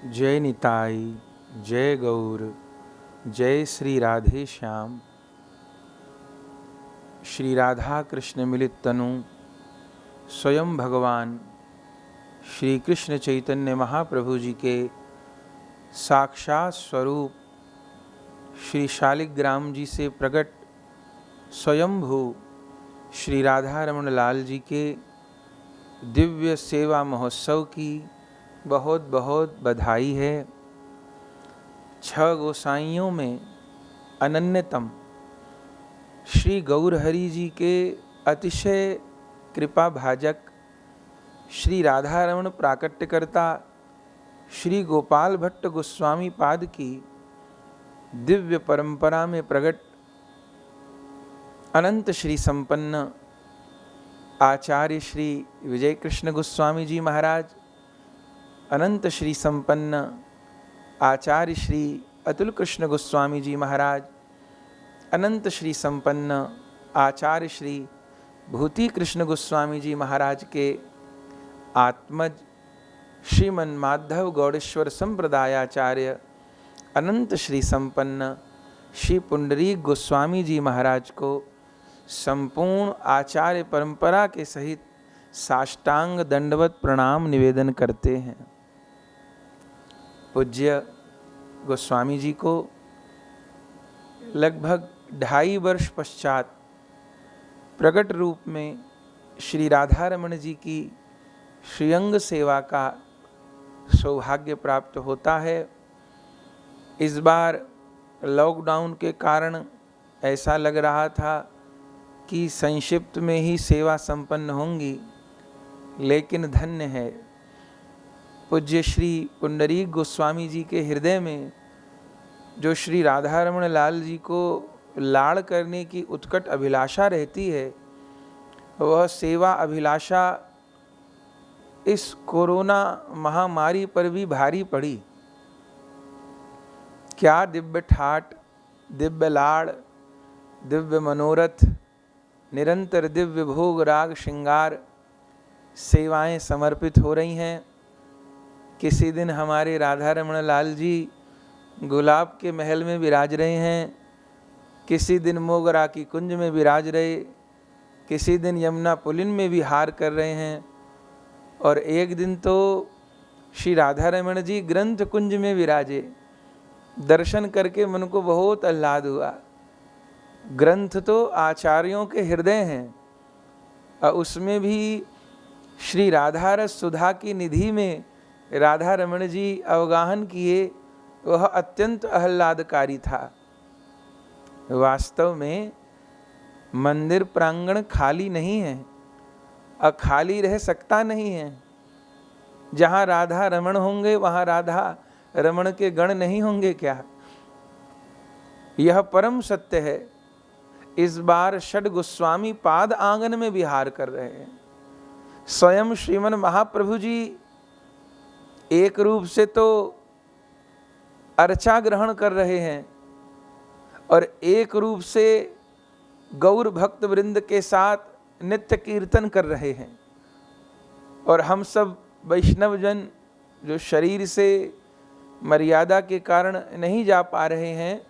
जय निताई, जय गौर, जय श्री राधे श्याम। श्री राधा कृष्ण मिलित तनु स्वयं भगवान श्री कृष्ण चैतन्य महाप्रभु जी के साक्षात स्वरूप श्री शालिग्राम जी से प्रकट स्वयंभू श्री राधा रमण लाल जी के दिव्य सेवा महोत्सव की बहुत बहुत बधाई है। 6 गोसाइयों में अनन्यतम श्री गौरहरि जी के अतिशय कृपा भाजक श्री राधा रमण प्राकट्यकर्ता श्री गोपाल भट्ट गोस्वामी पाद की दिव्य परंपरा में प्रकट अनंत श्री संपन्न आचार्य श्री विजय कृष्ण गोस्वामी जी महाराज, अनंत श्री संपन्न आचार्य श्री अतुल कृष्ण गोस्वामी जी महाराज, अनंत श्री संपन्न आचार्य श्री भूति कृष्ण गोस्वामी जी महाराज के आत्मज श्रीमन माधव गौड़ेश्वर संप्रदायाचार्य अनंत श्री संपन्न श्री पुंडरीक गोस्वामी जी महाराज को संपूर्ण आचार्य परंपरा के सहित साष्टांग दंडवत प्रणाम निवेदन करते हैं। पूज्य गोस्वामी जी को लगभग 2.5 वर्ष पश्चात प्रकट रूप में श्री राधा रमण जी की श्रीअंग सेवा का सौभाग्य प्राप्त होता है। इस बार लॉकडाउन के कारण ऐसा लग रहा था कि संक्षिप्त में ही सेवा संपन्न होंगी, लेकिन धन्य है पूज्य श्री पुंडरीक गोस्वामी जी के हृदय में जो श्री राधा रमण लाल जी को लाड़ करने की उत्कट अभिलाषा रहती है, वह सेवा अभिलाषा इस कोरोना महामारी पर भी भारी पड़ी। क्या दिव्य ठाट, दिव्य लाड़, दिव्य मनोरथ, निरंतर दिव्य भोग राग श्रृंगार सेवाएं समर्पित हो रही हैं। किसी दिन हमारे राधा रमण लाल जी गुलाब के महल में विराज रहे हैं, किसी दिन मोगरा की कुंज में विराज रहे, किसी दिन यमुना पुलिन में विहार कर रहे हैं, और एक दिन तो श्री राधा रमण जी ग्रंथ कुंज में विराजे। दर्शन करके मन को बहुत आह्लाद हुआ। ग्रंथ तो आचार्यों के हृदय हैं, और उसमें भी श्री राधा रस सुधा की निधि में राधा रमण जी अवगाहन किए, वह अत्यंत आह्लादकारी था। वास्तव में मंदिर प्रांगण खाली नहीं है, और खाली रह सकता नहीं है। जहाँ राधा रमण होंगे वहाँ राधा रमण के गण नहीं होंगे क्या? यह परम सत्य है। इस बार षड गोस्वामी पाद आंगन में विहार कर रहे हैं। स्वयं श्रीमन महाप्रभु जी एक रूप से तो अर्चा ग्रहण कर रहे हैं, और एक रूप से गौर भक्त वृंद के साथ नित्य कीर्तन कर रहे हैं। और हम सब वैष्णव जन जो शरीर से मर्यादा के कारण नहीं जा पा रहे हैं,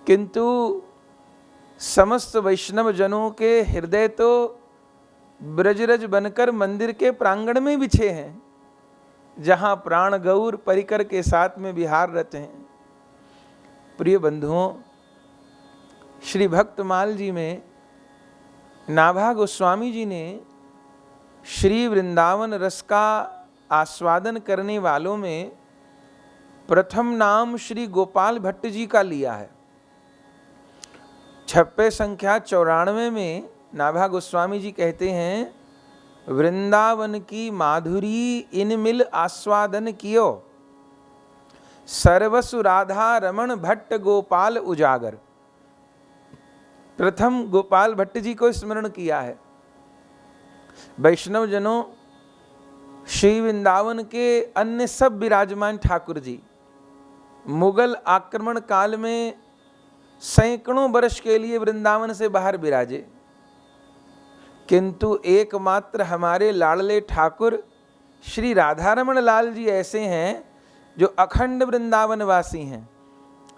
किंतु समस्त वैष्णव जनों के हृदय तो ब्रजरज बनकर मंदिर के प्रांगण में बिछे हैं, जहाँ प्राण गौर परिकर के साथ में विहाररत हैं। प्रिय बंधुओं, श्री भक्तमाल जी में नाभा गोस्वामी जी ने श्री वृंदावन रस का आस्वादन करने वालों में प्रथम नाम श्री गोपाल भट्ट जी का लिया है। छप्पे संख्या 94 में नाभा गोस्वामी जी कहते हैं, वृंदावन की माधुरी इन मिल आस्वादन कियो, सर्वसु राधा रमण भट्ट गोपाल उजागर। प्रथम गोपाल भट्ट जी को स्मरण किया है। वैष्णव जनों, श्री वृंदावन के अन्य सब विराजमान ठाकुर जी मुगल आक्रमण काल में सैकड़ों वर्ष के लिए वृंदावन से बाहर विराजे, किंतु एकमात्र हमारे लाडले ठाकुर श्री राधा रमण लाल जी ऐसे हैं जो अखंड वृंदावन वासी हैं,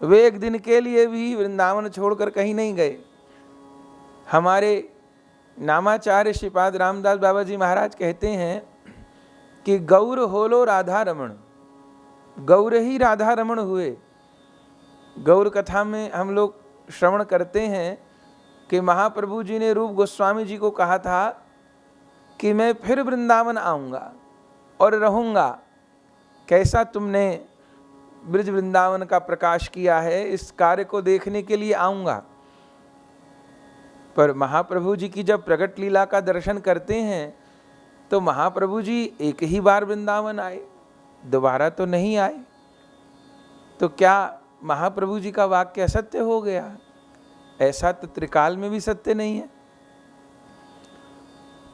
वे एक दिन के लिए भी वृंदावन छोड़कर कहीं नहीं गए। हमारे नामाचार्य श्रीपाद रामदास बाबा जी महाराज कहते हैं कि गौर होलो राधा रमण, गौर ही राधा रमण हुए। गौर कथा में हम लोग श्रवण करते हैं कि महाप्रभु जी ने रूप गोस्वामी जी को कहा था कि मैं फिर वृंदावन आऊँगा और रहूँगा, कैसा तुमने ब्रज वृंदावन का प्रकाश किया है, इस कार्य को देखने के लिए आऊँगा। पर महाप्रभु जी की जब प्रकट लीला का दर्शन करते हैं तो महाप्रभु जी एक ही बार वृंदावन आए, दोबारा तो नहीं आए। तो क्या महाप्रभु जी का वाक्य असत्य हो गया? ऐसा तो त्रिकाल में भी सत्य नहीं है।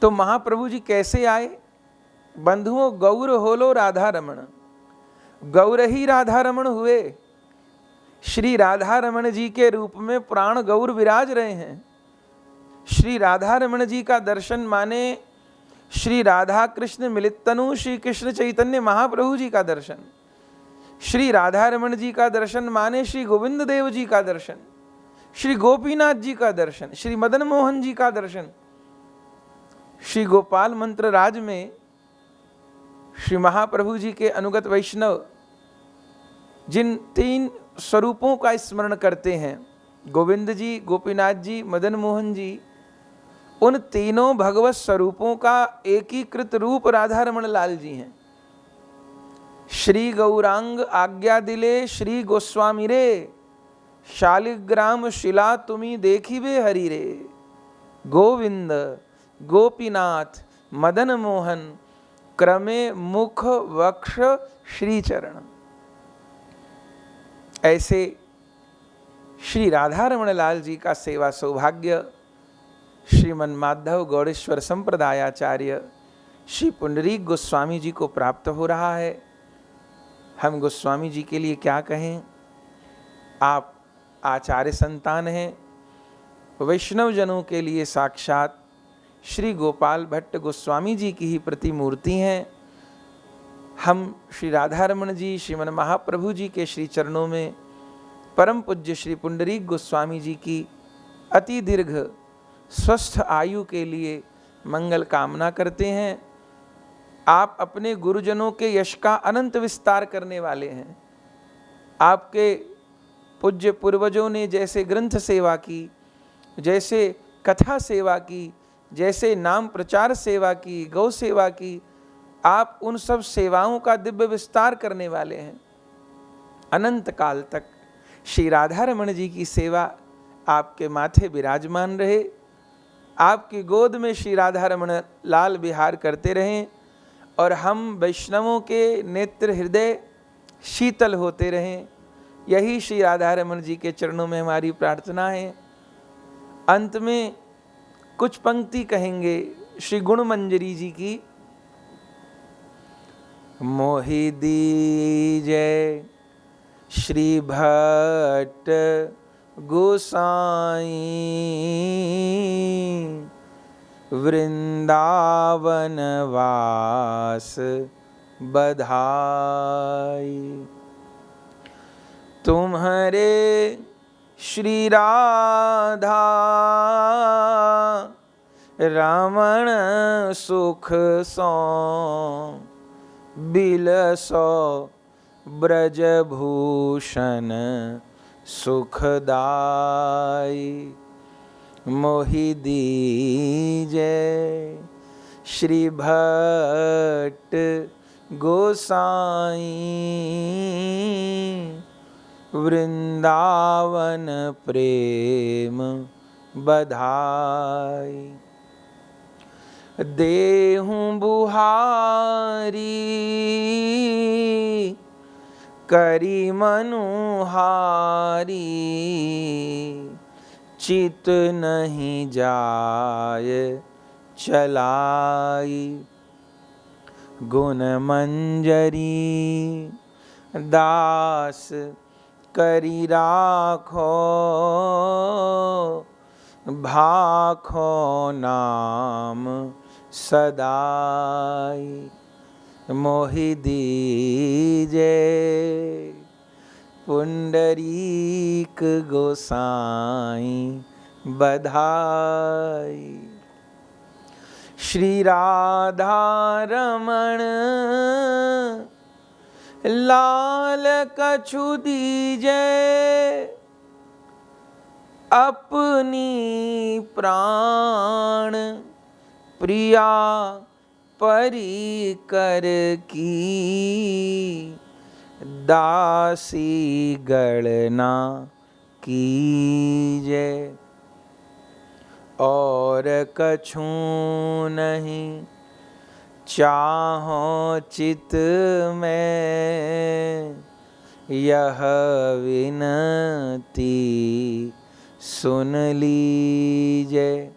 तो महाप्रभु जी कैसे आए? बंधुओं, गौर होलो राधा रमण, गौर ही राधा रमण हुए। श्री राधा रमण जी के रूप में प्राण गौर विराज रहे हैं। श्री राधा रमण जी का दर्शन माने श्री राधा कृष्ण मिलित तनु श्री कृष्ण चैतन्य महाप्रभु जी का दर्शन। श्री राधा रमण जी का दर्शन माने श्री गोविंद देव जी का दर्शन, श्री गोपीनाथ जी का दर्शन, श्री मदन मोहन जी का दर्शन। श्री गोपाल मंत्र राज में श्री महाप्रभु जी के अनुगत वैष्णव जिन 3 स्वरूपों का स्मरण करते हैं, गोविंद जी, गोपीनाथ जी, मदन मोहन जी, उन तीनों भगवत स्वरूपों का एकीकृत रूप राधा रमण लाल जी हैं। श्री गौरांग आज्ञा दिले श्री गोस्वामी रे, शालिग्राम शिला तुमी देखी वे हरि रे। गोविंद, गोपीनाथ, मदन मोहन, क्रमे मुख वक्ष श्री चरण। ऐसे श्री राधा रमण लाल जी का सेवा सौभाग्य श्रीमन माधव गौड़ेश्वर संप्रदायाचार्य श्री पुंडरीक गोस्वामी जी को प्राप्त हो रहा है। हम गोस्वामी जी के लिए क्या कहें? आप आचार्य संतान हैं, वैष्णव जनों के लिए साक्षात श्री गोपाल भट्ट गोस्वामी जी की ही प्रतिमूर्ति हैं। हम श्री राधा रमण जी, श्रीमन महाप्रभु जी के श्री चरणों में परम पूज्य श्री पुंडरीक गोस्वामी जी की अति दीर्घ स्वस्थ आयु के लिए मंगल कामना करते हैं। आप अपने गुरुजनों के यश का अनंत विस्तार करने वाले हैं। आपके पूज्य पूर्वजों ने जैसे ग्रंथ सेवा की, जैसे कथा सेवा की, जैसे नाम प्रचार सेवा की, गौ सेवा की, आप उन सब सेवाओं का दिव्य विस्तार करने वाले हैं। अनंत काल तक श्री राधा रमण जी की सेवा आपके माथे विराजमान रहे, आपकी गोद में श्री राधा रमण लाल विहार करते रहें और हम वैष्णवों के नेत्र हृदय शीतल होते रहें। यही श्री राधा रमण जी के चरणों में हमारी प्रार्थना है। अंत में कुछ पंक्ति कहेंगे श्री गुण मंजरी जी की। मोहि दीजय श्री भट्ट गोसाई, वृंदावन वास बधाई। तुम्हारे श्री राधा रमण सुख सो बिलसो ब्रजभूषण सुखदाई। मोहि दीजय श्री भट्ट गोसाई, वृंदावन प्रेम बधाई। देहूं बुहारी करी मनुहारी, चित नहीं जाय चलाई। गुण मंजरी दास करी राखो, भाखो नाम सदाई। मोहि दीजे। पुंडरीक गोसाई बधाई। श्री राधा रमण लाल कछु दीजे। अपनी प्राण प्रिया परिकर की। दासी गणना कीजे। और कछु नहीं चाहो चित में। यह विनती सुन लीजे।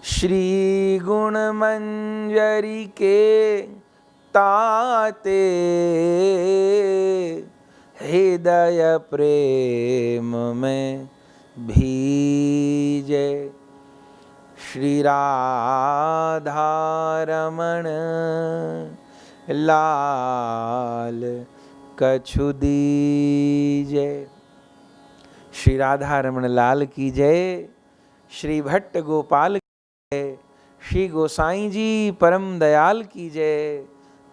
श्री गुण मंजरी के ताते। हृदय प्रेम में भीजे। श्री राधा रमण लाल कछु दीजे। श्री राधा रमण लाल की जय। श्री भट्ट गोपाल की जय। श्री गोसाई जी परम दयाल की जय।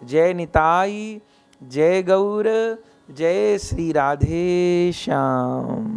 जय निताई, जय गौर, जय श्री राधे श्याम।